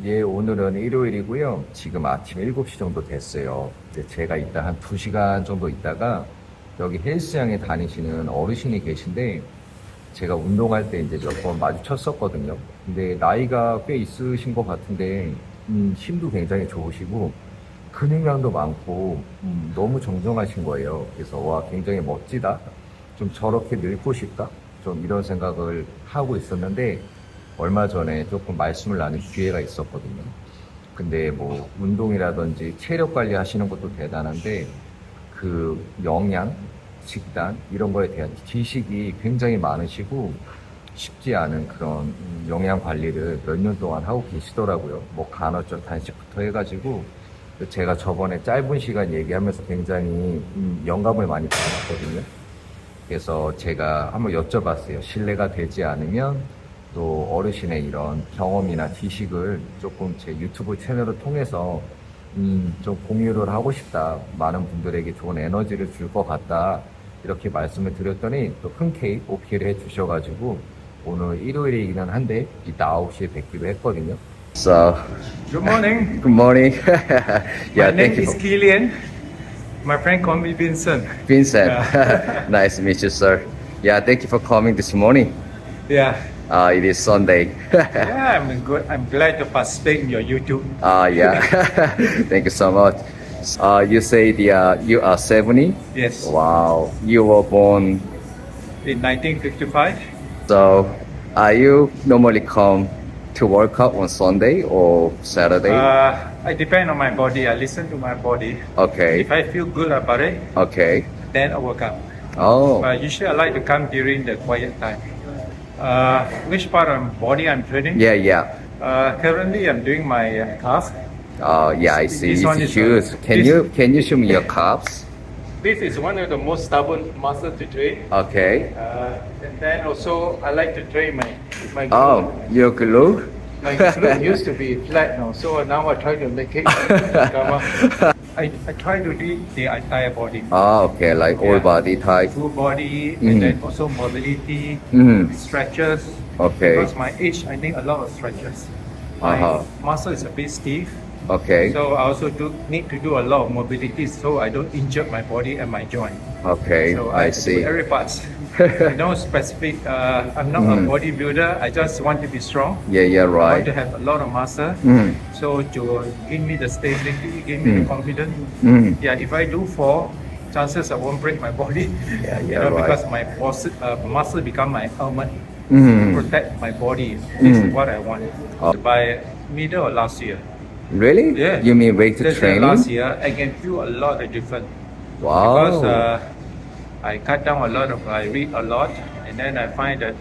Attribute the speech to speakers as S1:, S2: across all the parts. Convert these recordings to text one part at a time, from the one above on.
S1: 예, 오늘은 일요일이고요. 지금 아침 7시 정도 됐어요. 이제 제가 이따 한 2시간 정도 있다가 여기 헬스장에 다니시는 어르신이 계신데 제가 운동할 때 이제 몇 번 마주쳤었거든요. 근데 나이가 꽤 있으신 것 같은데 힘도 굉장히 좋으시고 근육량도 많고 너무 정정하신 거예요. 그래서 와, 굉장히 멋지다. 좀 저렇게 늙고 싶다. 좀 이런 생각을 하고 있었는데 얼마 전에 조금 말씀을 나눌 기회가 있었거든요. 근데 뭐 운동이라든지 체력 관리 하시는 것도 대단한데 그 영양, 식단 이런 거에 대한 지식이 굉장히 많으시고 쉽지 않은 그런 영양 관리를 몇 년 동안 하고 계시더라고요. 뭐 간헐적 단식부터 해가지고 제가 저번에 짧은 시간 얘기하면서 굉장히 영감을 많이 받았거든요. 그래서 제가 한번 여쭤봤어요. 실례가 되지 않으면 또 어르신의 이런 경험이나 지식을 조금 제 유튜브 채널을 통해서 좀 공유를 하고 싶다. 많은 분들에게 좋은 에너지를 줄 것 같다. 이렇게 말씀을 드렸더니 또 흔쾌히 오케이를 해주셔가지고 오늘 일요일이기는 한데 이따 9시에 뵙기로 했거든요. So,
S2: Good morning.
S1: good morning.
S2: My
S1: Yeah,
S2: name
S1: thank you.
S2: is Kilian. My friend call me Vincent.
S1: Vincent,
S2: Yeah.
S1: nice to meet you, sir. Yeah, thank you for coming this morning.
S2: Yeah.
S1: It is Sunday.
S2: Yeah, I'm good. I'm glad to participate in your YouTube.
S1: Yeah. Thank you so much. You say you are 70?
S2: Yes.
S1: Wow. You were born.
S2: In 1955.
S1: So, are you normally come to work out on Sunday or Saturday?
S2: I depend on my body. I listen to my body.
S1: Okay.
S2: If I feel good about it,
S1: Okay.
S2: then I work out.
S1: Oh.
S2: But usually I like to come during the quiet time. Which part of my body I'm training?
S1: Yeah, yeah.
S2: Currently I'm doing my calf.
S1: Yeah, I see.
S2: This one
S1: It's
S2: is,
S1: huge.
S2: this-
S1: Can you show me your calves?
S2: This is one of the most stubborn muscles to train.
S1: Okay.
S2: And then also I like to train my glute.
S1: Oh, your glue?
S2: My glute used to be flat now, so now I try to make it come up. I try to do the entire body,
S1: Okay, like all
S2: Yeah.
S1: body type.
S2: full body,
S1: Mhm.
S2: and then also mobility,
S1: Mhm.
S2: stretches.
S1: Okay.
S2: Because my age, I need a lot of stretches. My
S1: Uh-huh.
S2: muscle is a bit stiff,
S1: Okay.
S2: so I also need to do a lot of mobility, so I don't injure my body and my joint.
S1: Okay,
S2: So
S1: I
S2: have to
S1: see.
S2: do every part. No specific. I'm not a bodybuilder. I just want to be strong.
S1: Yeah, yeah,
S2: I want to
S1: right.
S2: have a lot of muscle.
S1: Mm.
S2: So to give me the stability, give me the confidence.
S1: Mm.
S2: Yeah, if I do fall, chances I won't break my body.
S1: Yeah,
S2: You
S1: yeah,
S2: know,
S1: right.
S2: because my muscle become my helmet
S1: Mm.
S2: to protect my body. This is
S1: Mm.
S2: what I want.
S1: Oh.
S2: By middle of last year.
S1: Really?
S2: Yeah.
S1: You mean weight
S2: This
S1: training?
S2: last year, I can feel a lot of difference.
S1: Wow.
S2: Because I cut down a lot of, I read a lot, and then I find that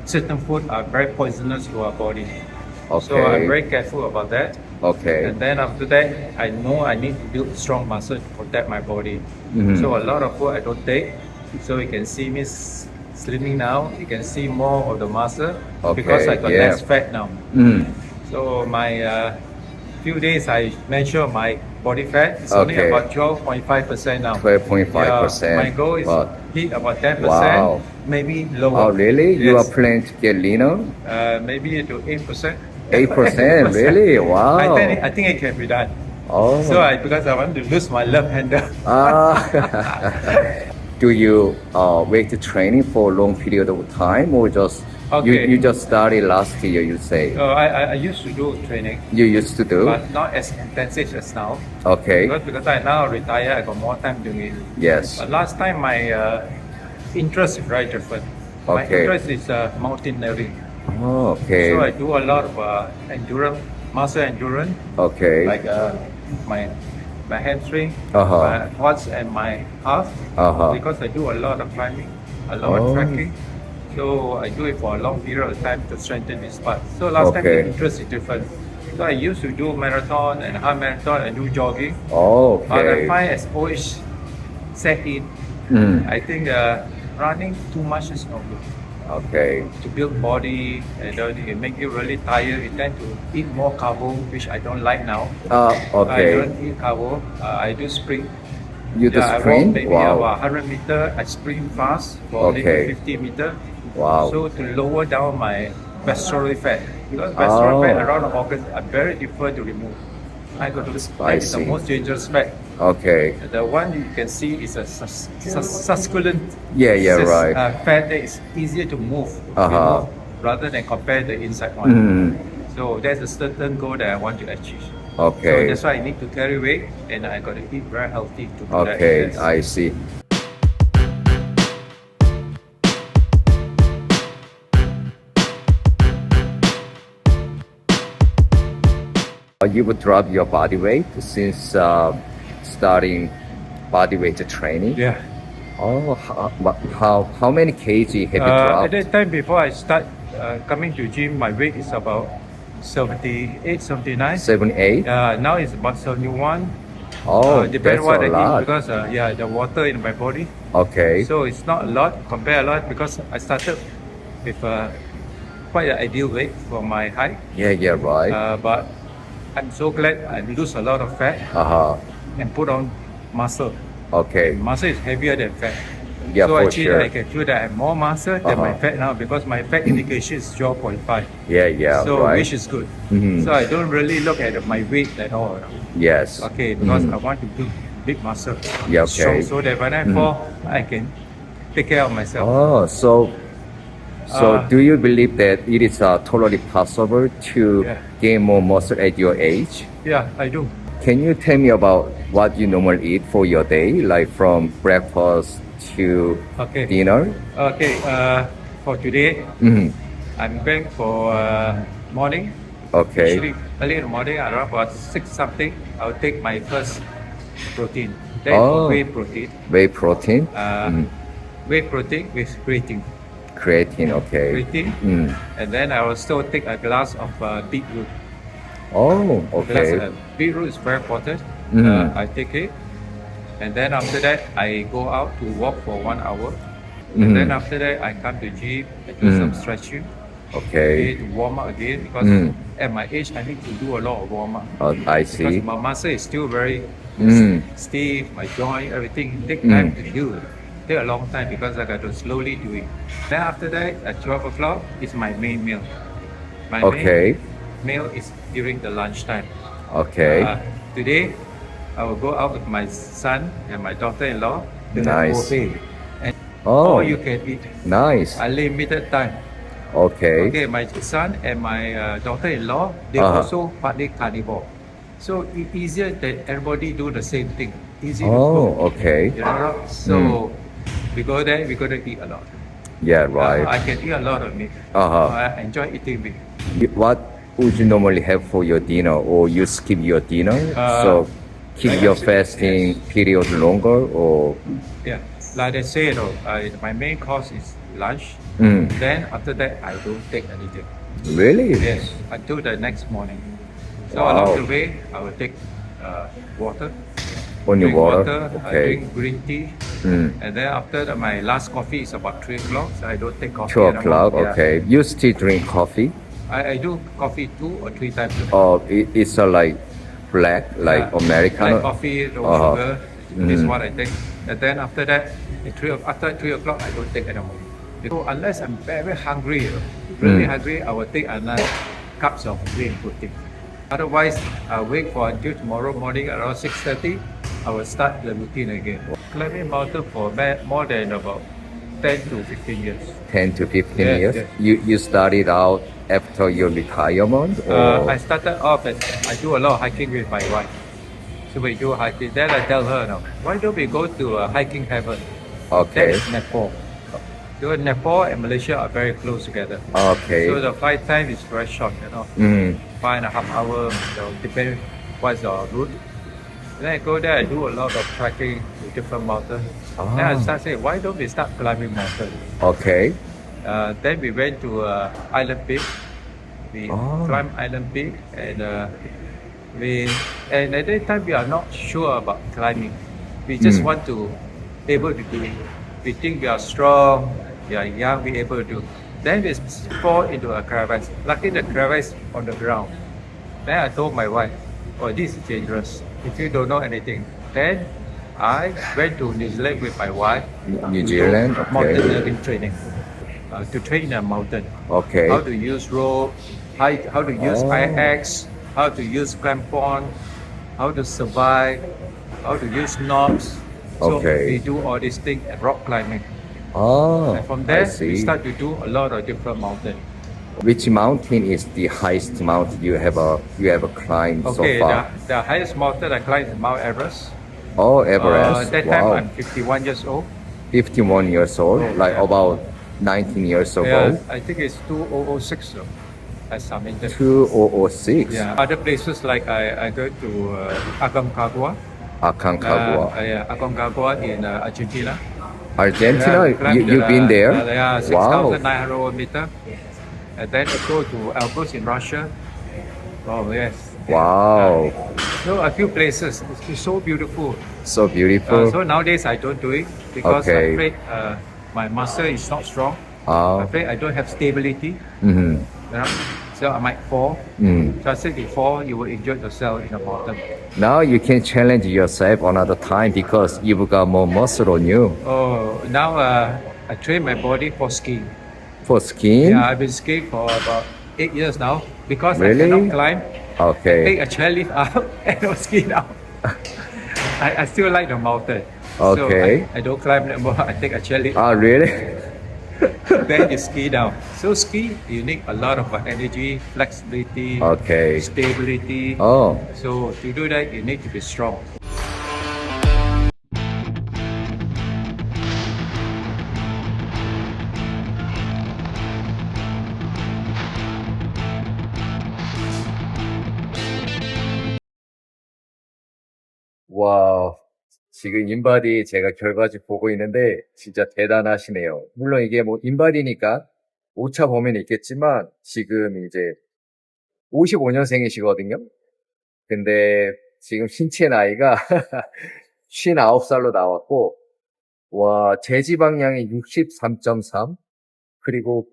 S2: certain food are very poisonous to our body. So I'm
S1: Okay.
S2: very careful about that.
S1: Okay.
S2: And then after that, I know I need to build strong muscle to protect my body.
S1: Mhm.
S2: So a lot of food I don't take. So you can see me slimming now. You can see more of the muscle because I
S1: Okay,
S2: got
S1: yeah.
S2: less fat now.
S1: Mm.
S2: So my few days I measure my body fat. It's only
S1: Okay.
S2: about 12.5% now.
S1: 12.5%.
S2: Yeah, my goal is
S1: Wow.
S2: to hit about 10%,
S1: Wow.
S2: maybe lower.
S1: Oh, really? You are
S2: Yes.
S1: planning to get leaner?
S2: Maybe to 8%.
S1: 8%? Really? Wow.
S2: I think it can be done.
S1: Oh.
S2: So because I want to lose my left hander.
S1: Do you weight training for a long period of time or just
S2: Okay.
S1: you just started last year, you say?
S2: I used to do training,
S1: You used to do?
S2: but not as intensive as now.
S1: Okay.
S2: Because I now retire, I got more time doing it.
S1: Yes.
S2: But last time my interest is very different. My
S1: Okay.
S2: interest is mountaineering.
S1: Oh, okay.
S2: So I do a lot of endurance, muscle endurance,
S1: Okay.
S2: like my hamstring,
S1: Uh-huh.
S2: my quads, and my calf.
S1: Uh-huh.
S2: Because I do a lot of climbing, a lot
S1: Oh.
S2: of trekking. So I do it for a long period of time to strengthen this part. So last time
S1: Okay.
S2: the interest is different. So I used to do marathon and half marathon and do jogging.
S1: Oh,
S2: But I
S1: okay.
S2: find as age set in,
S1: Mm.
S2: I think running too much is not good.
S1: Okay.
S2: To build body and it make you really tired. You tend to eat more carbo, which I don't like now. I
S1: Okay.
S2: don't eat carbo. I do sprint.
S1: You do
S2: I walk
S1: sprint?
S2: maybe
S1: Wow.
S2: about 100 meter. I sprint fast for
S1: Okay.
S2: maybe 50 meter.
S1: Wow.
S2: So to lower down my visceral fat. Because restaurant fat
S1: Oh.
S2: around August are very difficult to remove. I got to
S1: I
S2: fat is the
S1: see.
S2: most dangerous fat.
S1: Okay.
S2: The one you can see is a succulent
S1: Yeah, right.
S2: fat that is easier to move,
S1: Uh-huh.
S2: remove rather than compare the inside one.
S1: Mm.
S2: So there's a certain goal that I want to achieve.
S1: Okay.
S2: So that's why I need to carry weight and I got to eat very healthy to do that.
S1: Okay,
S2: Yes.
S1: I see. You would drop your body weight since starting body weight training.
S2: Yeah.
S1: Oh, how many kg have you
S2: At
S1: dropped?
S2: that time before I start coming to gym, my weight is about 78, 79.
S1: 7, 8.
S2: Now it's about 71.
S1: Oh,
S2: Depends
S1: that's
S2: what
S1: a
S2: I
S1: lot.
S2: eat because the water in my body.
S1: Okay.
S2: So it's not a lot, compare a lot because I started with quite an ideal weight for my height.
S1: Yeah, right.
S2: But I'm so glad I lose a lot of fat
S1: Uh-huh.
S2: and put on muscle.
S1: Okay.
S2: Muscle is heavier than fat.
S1: Yeah,
S2: So
S1: for
S2: actually
S1: sure.
S2: I can feel that I have more muscle than my
S1: Uh-huh.
S2: fat now because my fat indication is 0.5.
S1: Yeah,
S2: So
S1: right.
S2: which is good.
S1: Mhm.
S2: So I don't really look at my weight at all.
S1: Yes.
S2: Okay, because
S1: Mhm.
S2: I want to build big muscle.
S1: Yeah,
S2: Strong,
S1: okay.
S2: so that when I fall, I can take care of myself.
S1: Oh, so
S2: Uh,
S1: do you believe that it is totally possible to
S2: Yeah.
S1: gain more muscle at your age?
S2: Yeah, I do.
S1: Can you tell me about what you normally eat for your day, like from breakfast to
S2: Okay.
S1: dinner?
S2: Okay, for today,
S1: Mhm.
S2: I'm going for morning.
S1: Okay.
S2: Usually early in the morning, around about 6 something, I'll take my first protein. Then
S1: Oh.
S2: whey protein.
S1: Whey protein,
S2: Whey protein with creatine.
S1: creatine. Okay.
S2: Creatine.
S1: Mm.
S2: And then I will still take a glass of beetroot.
S1: Oh,
S2: Glass,
S1: okay.
S2: beetroot is very important.
S1: Mhm.
S2: I take it. And then after that, I go out to walk for 1 hour.
S1: Mhm.
S2: And then after that, I come to gym and do some stretching.
S1: Okay.
S2: To warm up again because at my age I need to do a lot of warm up
S1: I
S2: because
S1: see.
S2: my muscle is still very stiff, my joint, everything take time to heal. Take a long time because I got to slowly do it. Then after that at 12 o'clock is my main meal. My
S1: Okay.
S2: main meal is during the lunchtime.
S1: Okay.
S2: Today I will go out with my son and my daughter-in-law to have
S1: Nice.
S2: buffet. And
S1: Oh,
S2: all you can eat.
S1: nice.
S2: Unlimited time.
S1: Okay.
S2: Okay, my son and my daughter-in-law, they
S1: Uh-huh.
S2: also partly carnivore. So it's easier that everybody do the same thing. Easy to
S1: Oh,
S2: cook.
S1: okay.
S2: You know? So we go there, we gonna eat a lot.
S1: Yeah, right.
S2: I can eat a lot of meat.
S1: Uh-huh.
S2: I enjoy eating meat.
S1: What would you normally have for your dinner, or you skip your dinner? So keep
S2: like
S1: your
S2: I said,
S1: fasting period longer, or
S2: Yeah, like I say, my main course is lunch. Then after that, I don't take anything.
S1: really?
S2: Yes, until the next morning. So
S1: Wow.
S2: along the way, I will take water.
S1: Only
S2: Drink
S1: water.
S2: I
S1: Okay.
S2: drink green tea. And then after my last coffee is about 3 o'clock, so I don't take coffee
S1: 2
S2: anymore.
S1: o'clock.
S2: Yeah.
S1: Okay. You still drink coffee?
S2: I do coffee 2 or 3 times a day.
S1: Or it's like black, like
S2: Yeah.
S1: Americano?
S2: Like coffee, no
S1: Uh-huh.
S2: sugar. This is what I take. And then after that, after 3 o'clock, I don't take anymore. So unless I'm very hungry, really hungry, I will take another cups of green protein. Otherwise, I'll wait for until tomorrow morning around 6:30. I will start the routine again. Climbing mountain for more than about 10 to 15 years.
S1: 10 to 15
S2: Yes,
S1: years?
S2: yes.
S1: You started out after your retirement? Or?
S2: I started off as I do a lot of hiking with my wife. So we do hiking. Then I tell her, no, why don't we go to hiking heaven?
S1: Okay.
S2: That's Nepal. So Nepal and Malaysia are very close together.
S1: Okay.
S2: So the flight time is very short, 5.5 hours, depending what's your route. Then I go there, I do a lot of trekking to different mountains. Then I start saying, why don't we start climbing mountains?
S1: Okay.
S2: Then we went to Island Peak. We climbed Island Peak and at that time we are not sure about climbing. We just want to able to do it. We think we are strong, we are young, we able to do. Then we fall into a crevasse. Luckily the crevasse on the ground. Then I told my wife, oh, this is dangerous. If you don't know anything. Then I went to New Zealand with my wife.
S1: New
S2: to
S1: Zealand,
S2: do
S1: okay.
S2: Mountaineering training. To train in a mountain.
S1: Okay.
S2: How to use rope, how to use
S1: Oh.
S2: IX, how to use crampon, how to survive, how to use knobs. So
S1: Okay.
S2: we do all these things at rock climbing.
S1: Oh,
S2: And from
S1: I
S2: there, we
S1: see.
S2: start to do a lot of different mountains.
S1: Which mountain is the highest mountain you ever climbed so
S2: Okay,
S1: far?
S2: the highest mountain I climbed is Mount Everest.
S1: Oh, Everest.
S2: That time
S1: Wow.
S2: I'm 51 years old.
S1: 51 years old,
S2: Oh,
S1: like
S2: yeah.
S1: about 19 years
S2: Yeah,
S1: ago.
S2: I think it's 2006 though. I submitted.
S1: 2006.
S2: Yeah. Other places like I go to Aconcagua.
S1: Aconcagua.
S2: Yeah, Aconcagua in Argentina.
S1: Argentina,
S2: Yeah, we climbed
S1: you've been there?
S2: yeah,
S1: Wow.
S2: 6,900 meter. And then we go to Elbrus in Russia. Oh yes.
S1: Wow.
S2: So a few places. It's so beautiful.
S1: So beautiful.
S2: So nowadays I don't do it because
S1: Okay.
S2: I'm afraid my muscle is not strong. I'm
S1: Ah.
S2: afraid I don't have stability.
S1: Mhm.
S2: You know? So I might fall.
S1: Mm.
S2: So I said before, you will injure yourself in the bottom.
S1: Now you can challenge yourself another time because you've got more muscle on you.
S2: Oh, now I train my body for skiing.
S1: For skiing?
S2: Yeah, I've been skiing for about 8 years now because I
S1: Really?
S2: cannot climb.
S1: Okay.
S2: Take a chairlift up and I'll ski down. I still like the mountain.
S1: Okay.
S2: So I don't climb anymore. I take a chairlift,
S1: Ah, really?
S2: then you ski down. So ski, you need a lot of energy, flexibility,
S1: Okay.
S2: stability.
S1: Oh,
S2: So to do that, you need to be strong.
S1: 와, 지금 인바디 제가 결과지 보고 있는데 진짜 대단하시네요. 물론 이게 뭐 인바디니까 오차 범위는 있겠지만 지금 이제 55년생이시거든요. 근데 지금 신체 나이가 59살로 나왔고, 와, 제지방량이 63.3, 그리고,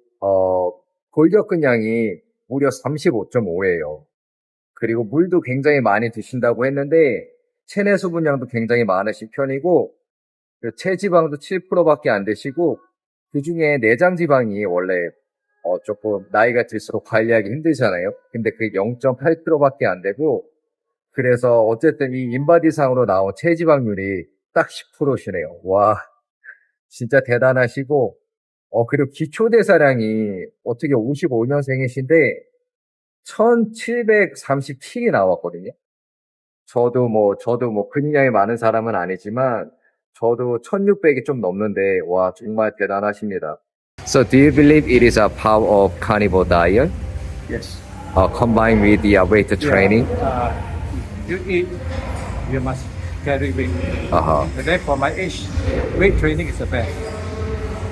S1: 골격근량이 무려 35.5예요. 그리고 물도 굉장히 많이 드신다고 했는데, 체내 수분량도 굉장히 많으신 편이고, 그 체지방도 7%밖에 안 되시고, 그 중에 내장 지방이 원래, 조금 나이가 들수록 관리하기 힘들잖아요. 근데 그게 0.8%밖에 안 되고, 그래서 어쨌든 이 인바디상으로 나온 체지방률이 딱 10%시네요. 와, 진짜 대단하시고, 그리고 기초대사량이 어떻게 55년생이신데 1737이 나왔거든요. 저도 뭐 근육량이 많은 사람은 아니지만 저도 1600이 좀 넘는데 와, 정말 대단하십니다. So do you believe it is a power of carnivore diet
S2: Yes.
S1: combined with the weight training?
S2: You eat, you must carry weight.
S1: Uh-huh.
S2: And then for my age, weight training is the best.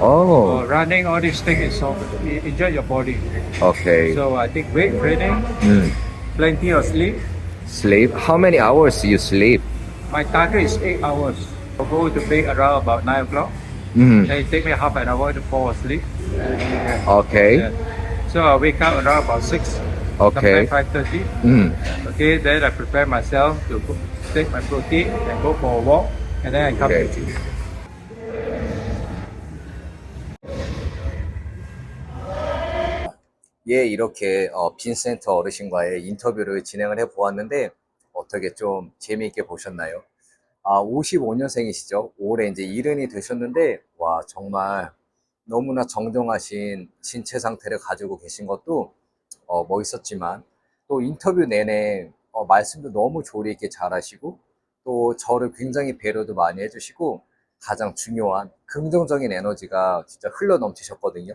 S1: Oh,
S2: Running, all these things is so you enjoy your body.
S1: okay.
S2: So I think weight training,
S1: Mm.
S2: plenty of sleep.
S1: Sleep? How many hours do you sleep?
S2: My target is 8 hours. I'll go to bed around about 9 o'clock.
S1: Mm.
S2: Then it take me half an hour to fall asleep.
S1: Okay.
S2: Yeah. So I wake up around about 6.
S1: Okay.
S2: Sometimes 5:30.
S1: Mm.
S2: Okay, then I prepare myself to take my protein and go for a walk. And then I come
S1: Okay.
S2: to gym.
S1: 예, 이렇게 빈센트 어르신과의 인터뷰를 진행을 해보았는데 어떻게 좀 재미있게 보셨나요? 아, 55년생이시죠? 올해 이제 70이 되셨는데 와, 정말 너무나 정정하신 신체 상태를 가지고 계신 것도 멋있었지만 또 인터뷰 내내 말씀도 너무 조리 있게 잘하시고 또 저를 굉장히 배려도 많이 해주시고 가장 중요한 긍정적인 에너지가 진짜 흘러 넘치셨거든요.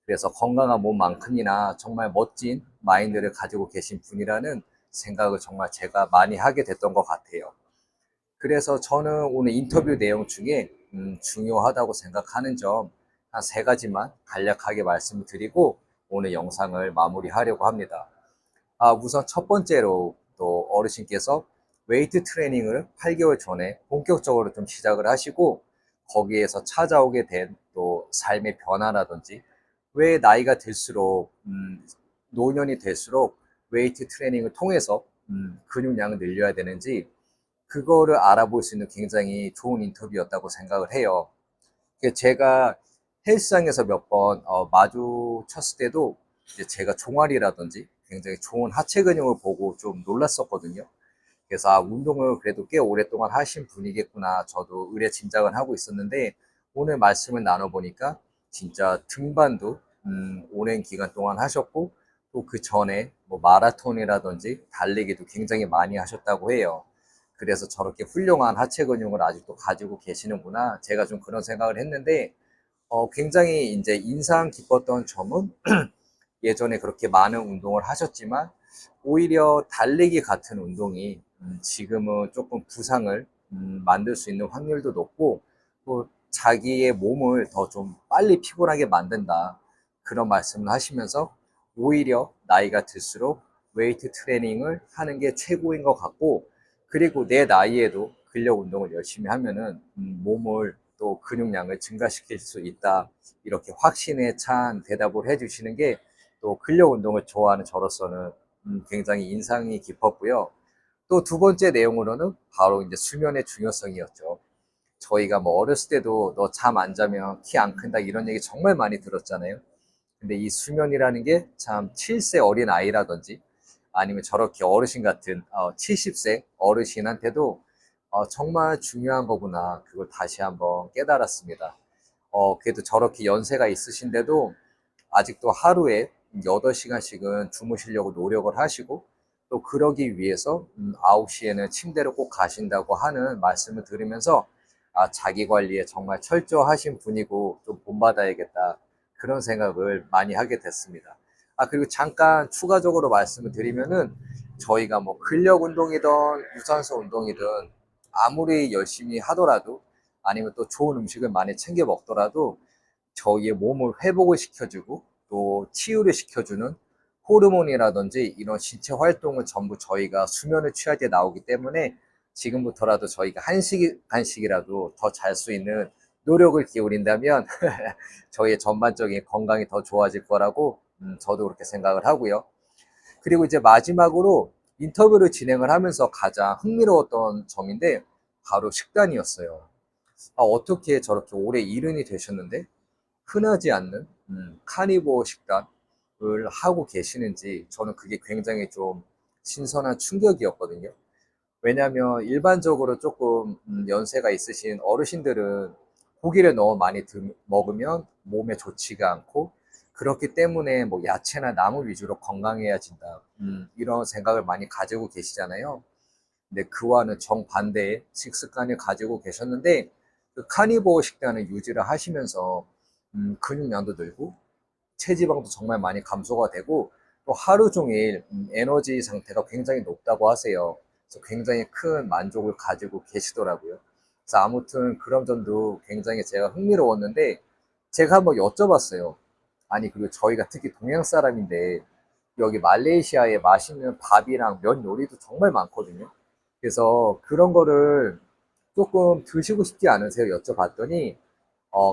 S1: 그래서 건강한 몸만큼이나 정말 멋진 마인드를 가지고 계신 분이라는 생각을 정말 제가 많이 하게 됐던 것 같아요. 그래서 저는 오늘 인터뷰 내용 중에 중요하다고 생각하는 점 한 3가지만 간략하게 말씀을 드리고 오늘 영상을 마무리하려고 합니다. 우선 첫 번째로 또 어르신께서 웨이트 트레이닝을 8개월 전에 본격적으로 좀 시작을 하시고 거기에서 찾아오게 된 또 삶의 변화라든지 왜 나이가 들수록 노년이 될수록 웨이트 트레이닝을 통해서 근육량을 늘려야 되는지 그거를 알아볼 수 있는 굉장히 좋은 인터뷰였다고 생각을 해요. 제가 헬스장에서 몇 번 마주쳤을 때도 이제 제가 종아리라든지 굉장히 좋은 하체 근육을 보고 좀 놀랐었거든요. 그래서 운동을 그래도 꽤 오랫동안 하신 분이겠구나 저도 의뢰 짐작은 하고 있었는데 오늘 말씀을 나눠보니까 진짜 등반도 오랜 기간 동안 하셨고 또 그 전에 뭐 마라톤이라든지 달리기도 굉장히 많이 하셨다고 해요. 그래서 저렇게 훌륭한 하체 근육을 아직도 가지고 계시는구나 제가 좀 그런 생각을 했는데 굉장히 이제 인상 깊었던 점은 예전에 그렇게 많은 운동을 하셨지만 오히려 달리기 같은 운동이 지금은 조금 부상을 만들 수 있는 확률도 높고 또 자기의 몸을 더 좀 빨리 피곤하게 만든다 그런 말씀을 하시면서 오히려 나이가 들수록 웨이트 트레이닝을 하는 게 최고인 것 같고 그리고 내 나이에도 근력 운동을 열심히 하면은 몸을 또 근육량을 증가시킬 수 있다 이렇게 확신에 찬 대답을 해주시는 게 또 근력 운동을 좋아하는 저로서는 굉장히 인상이 깊었고요. 또 두 번째 내용으로는 바로 이제 수면의 중요성이었죠. 저희가 뭐 어렸을 때도 너 잠 안 자면 키 안 큰다 이런 얘기 정말 많이 들었잖아요. 근데 이 수면이라는 게 참 7세 어린 아이라든지 아니면 저렇게 어르신 같은 70세 어르신한테도 정말 중요한 거구나. 그걸 다시 한번 깨달았습니다. 그래도 저렇게 연세가 있으신데도 아직도 하루에 8시간씩은 주무시려고 노력을 하시고 또 그러기 위해서 9시에는 침대로 꼭 가신다고 하는 말씀을 들으면서 자기 관리에 정말 철저하신 분이고 좀 본받아야겠다 그런 생각을 많이 하게 됐습니다. 그리고 잠깐 추가적으로 말씀을 드리면은 저희가 뭐 근력 운동이든 유산소 운동이든 아무리 열심히 하더라도 아니면 또 좋은 음식을 많이 챙겨 먹더라도 저희의 몸을 회복을 시켜주고 또 치유를 시켜주는 호르몬이라든지 이런 신체 활동을 전부 저희가 수면을 취할 때 나오기 때문에 지금부터라도 저희가 한식이라도 더 잘 수 있는 노력을 기울인다면 저희의 전반적인 건강이 더 좋아질 거라고 저도 그렇게 생각을 하고요. 그리고 이제 마지막으로 인터뷰를 진행을 하면서 가장 흥미로웠던 점인데 바로 식단이었어요. 어떻게 저렇게 오래 일흔이 되셨는데 흔하지 않는 카니보어 식단을 하고 계시는지 저는 그게 굉장히 좀 신선한 충격이었거든요. 왜냐하면 일반적으로 조금 연세가 있으신 어르신들은 고기를 너무 많이 먹으면 몸에 좋지가 않고 그렇기 때문에 뭐 야채나 나물 위주로 건강해야진다 이런 생각을 많이 가지고 계시잖아요. 근데 그와는 정반대의 식습관을 가지고 계셨는데 그 카니보어 식단을 유지를 하시면서 근육량도 늘고 체지방도 정말 많이 감소가 되고 또 하루 종일 에너지 상태가 굉장히 높다고 하세요. 그래서 굉장히 큰 만족을 가지고 계시더라고요. 그래서 아무튼 그런 점도 굉장히 제가 흥미로웠는데 제가 한번 여쭤봤어요. 아니 그리고 저희가 특히 동양 사람인데 여기 말레이시아에 맛있는 밥이랑 면 요리도 정말 많거든요. 그래서 그런 거를 조금 드시고 싶지 않으세요? 여쭤봤더니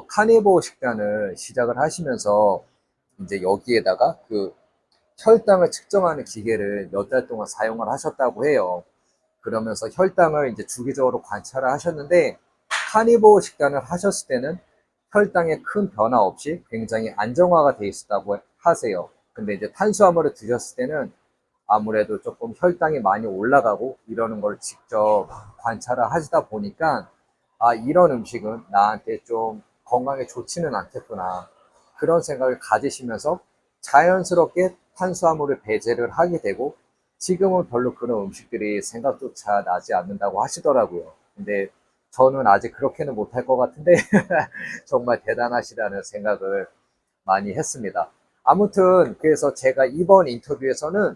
S1: 카니보 식단을 시작을 하시면서 이제 여기에다가 그 혈당을 측정하는 기계를 몇 달 동안 사용을 하셨다고 해요. 그러면서 혈당을 이제 주기적으로 관찰을 하셨는데 카니보 식단을 하셨을 때는 혈당에 큰 변화 없이 굉장히 안정화가 돼 있었다고 하세요. 근데 이제 탄수화물을 드셨을 때는 아무래도 조금 혈당이 많이 올라가고 이러는 걸 직접 관찰을 하시다 보니까 이런 음식은 나한테 좀 건강에 좋지는 않겠구나. 그런 생각을 가지시면서 자연스럽게 탄수화물을 배제를 하게 되고 지금은 별로 그런 음식들이 생각조차 나지 않는다고 하시더라고요. 근데 저는 아직 그렇게는 못할 것 같은데 정말 대단하시다는 생각을 많이 했습니다. 아무튼 그래서 제가 이번 인터뷰에서는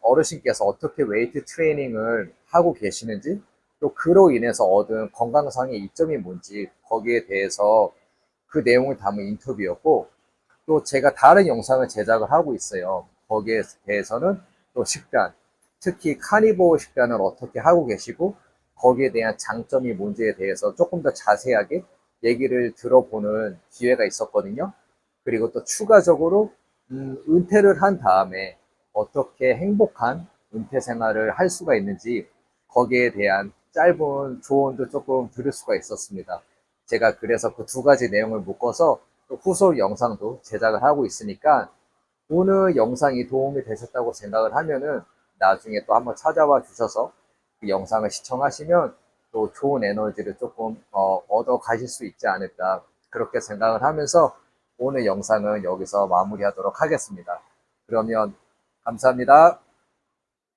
S1: 어르신께서 어떻게 웨이트 트레이닝을 하고 계시는지 또 그로 인해서 얻은 건강상의 이점이 뭔지 거기에 대해서 그 내용을 담은 인터뷰였고 또 제가 다른 영상을 제작을 하고 있어요. 거기에 대해서는 또 식단, 특히 카니보어 식단을 어떻게 하고 계시고 거기에 대한 장점이 뭔지에 대해서 조금 더 자세하게 얘기를 들어보는 기회가 있었거든요. 그리고 또 추가적으로 은퇴를 한 다음에 어떻게 행복한 은퇴 생활을 할 수가 있는지 거기에 대한 짧은 조언도 조금 들을 수가 있었습니다. 제가 그래서 그 두 가지 내용을 묶어서 또 후속 영상도 제작을 하고 있으니까 오늘 영상이 도움이 되셨다고 생각을 하면은 나중에 또 한번 찾아와 주셔서 그 영상을 시청하시면 또 좋은 에너지를 조금 얻어 가실 수 있지 않을까 그렇게 생각을 하면서 오늘 영상은 여기서 마무리하도록 하겠습니다. 그러면 감사합니다.